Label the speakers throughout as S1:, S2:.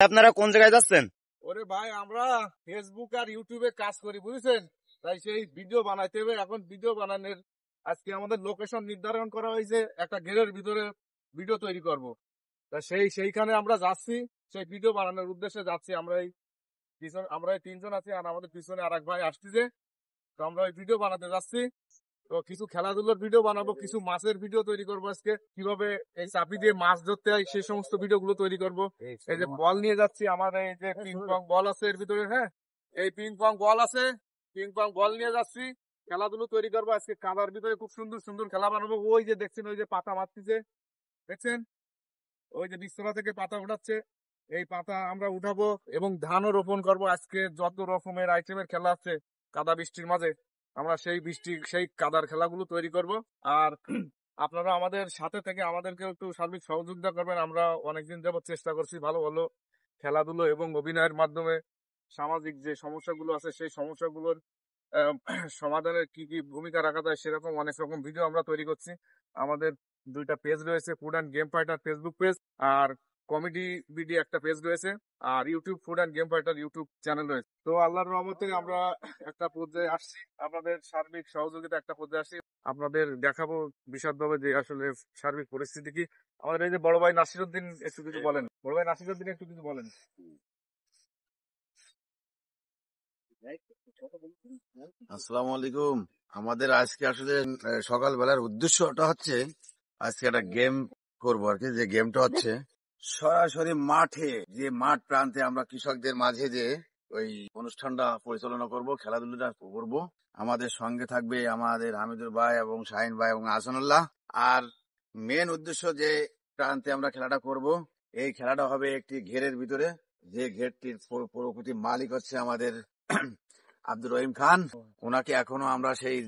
S1: আপনারা কোন জায়গায় যাচ্ছেন?
S2: ওরে ভাই, আমরা ফেসবুক আর ইউটিউবে কাজ করি, বুঝছেন? তাই সেই ভিডিও বানাইতে হবে। এখন ভিডিও বানানোর আজকে আমাদের লোকেশন নির্ধারণ করা হয়েছে, একটা ঘেরের ভিতরে ভিডিও তৈরি করব। তা সেইখানে আমরা যাচ্ছি, সেই ভিডিও বানানোর উদ্দেশ্যে যাচ্ছি। আমরা এই তিনজন আছি, আর আমাদের পিছনে আর এক ভাই আসতেছে। তো আমরা ওই ভিডিও বানাতে যাচ্ছি। তো কিছু খেলাধুলার ভিডিও বানাবো, কিছু মাছের ভিডিও তৈরি করবো আজকে, কিভাবে এই চাপি দিয়ে মাছ ধরতে হয় সেই সমস্ত ভিডিও গুলো তৈরি করবো। এই যে বল নিয়ে যাচ্ছি, আমার এই যে পিং পং বল আছে এর ভিতরে, হ্যাঁ, এই পিং পং বল আছে, পিং পং বল নিয়ে যাচ্ছি। খেলাধুলো তৈরি করবো আজকে, কাদার ভিতরে খুব সুন্দর সুন্দর খেলা বানাবো। ওই যে দেখছেন, ওই যে পাতা মারতেছে, দেখছেন? ওই যে বিস্তরা থেকে পাতা উঠাচ্ছে, এই পাতা আমরা উঠাবো এবং ধানও রোপণ করব। আজকে যত রকমের আইটেমের খেলা আছে কাদা বৃষ্টির মাঝে, আমরা সেই কাদার খেলাগুলো তৈরি করব। আর আপনারা আমাদের সাথে থেকে আমাদেরকে একটু সার্বিক সহযোগিতা করবেন। আমরা অনেকদিন যাবত চেষ্টা করছি ভালো ভালো খেলাধুলো এবং অভিনয়ের মাধ্যমে সামাজিক যে সমস্যাগুলো আছে সেই সমস্যাগুলোর আহ, সমাধানের কি কি ভূমিকা রাখা যায় সেরকম অনেক রকম ভিডিও আমরা তৈরি করছি। আমাদের দুইটা পেজ রয়েছে, food and game fighter Facebook page, আর কমেডি বিডি একটা পেজ রয়েছে, আর YouTube food and game fighter YouTube channel রয়েছে। তো আল্লাহর রহমতে আমরা একটা পর্যায়ে আসছি, আপনাদের সার্বিক সহযোগিতা একটা পর্যায়ে আসছি। আপনাদের দেখাবো বিশদভাবে যে আসলে সার্বিক পরিস্থিতি কি। আমাদের এই যে বড় ভাই নাসিরউদ্দিন, একটু কিছু বলেন। বড় ভাই নাসিরউদ্দিন, একটু কিছু বলেন।
S3: আসসালামু আলাইকুম। আমাদের আজকে আসলে সকালবেলার উদ্দেশ্যটা হচ্ছে আজকে একটা গেম করবো আর কি। যে গেমটা হচ্ছে সরাসরি মাঠে, যে মাঠ প্রান্তে আমরা কৃষকদের মাঝে যে ওই অনুষ্ঠানটা পরিচালনা করব, খেলাধুলাটা করব। আমাদের সঙ্গে থাকবে আমাদের হামিদুর ভাই এবং শাহিন ভাই এবং আহসানুল্লাহ। আর মেন উদ্দেশ্য যে প্রান্তে আমরা খেলাটা করব, এই খেলাটা হবে একটি ঘেরের ভিতরে, যে ঘেরটির প্রকৃতি মালিক হচ্ছে আমাদের আব্দুর রহিম খান। ওনাকে এখনো আমরা সেই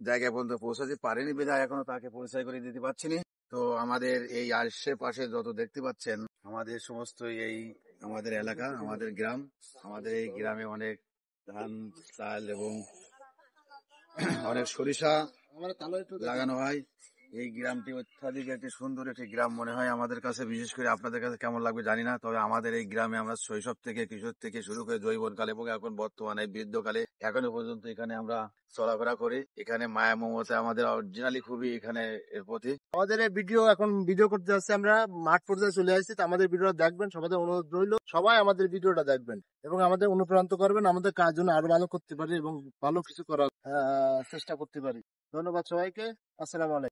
S3: জায়গায় পর্যন্ত পৌঁছাতে পারিনি, বিধায় এখনো তাকে পরিচয় করে দিতে পারছি না। তো আমাদের এই আশেপাশে যত দেখতে পাচ্ছেন, আমাদের সমস্ত এই আমাদের এলাকা, আমাদের গ্রাম, আমাদের এই গ্রামে অনেক ধান, চাল এবং অনেক সরিষা লাগানো হয়। এই গ্রামটি অত্যাধিক একটি সুন্দর একটি গ্রাম মনে হয় আমাদের কাছে। বিশেষ করে আপনাদের কাছে কেমন লাগবে জানি না, তবে আমাদের এই গ্রামে আমরা শৈশব থেকে, কিশোর থেকে শুরু করে যৌবনকালে এবং এখন বর্তমানে বৃদ্ধকালে এখনো পর্যন্ত এখানে আমরা চলাফেরা করি। এখানে মায়া মমতা আমাদের অরিজিনালি খুবই এখানে এর প্রতি।
S4: আমাদের এই ভিডিও করতে যাচ্ছে, আমরা মাঠ পর্যায়ে চলে আসছি। তো আমাদের ভিডিওটা দেখবেন, সবাই অনুরোধ রইল, সবাই আমাদের ভিডিওটা দেখবেন এবং আমাদের অনুপ্রাণিত করবেন, আমাদের কাজ জন্য আরো ভালো করতে পারি এবং ভালো কিছু করার চেষ্টা করতে পারি। ধন্যবাদ সবাইকে। আসসালামু আলাইকুম।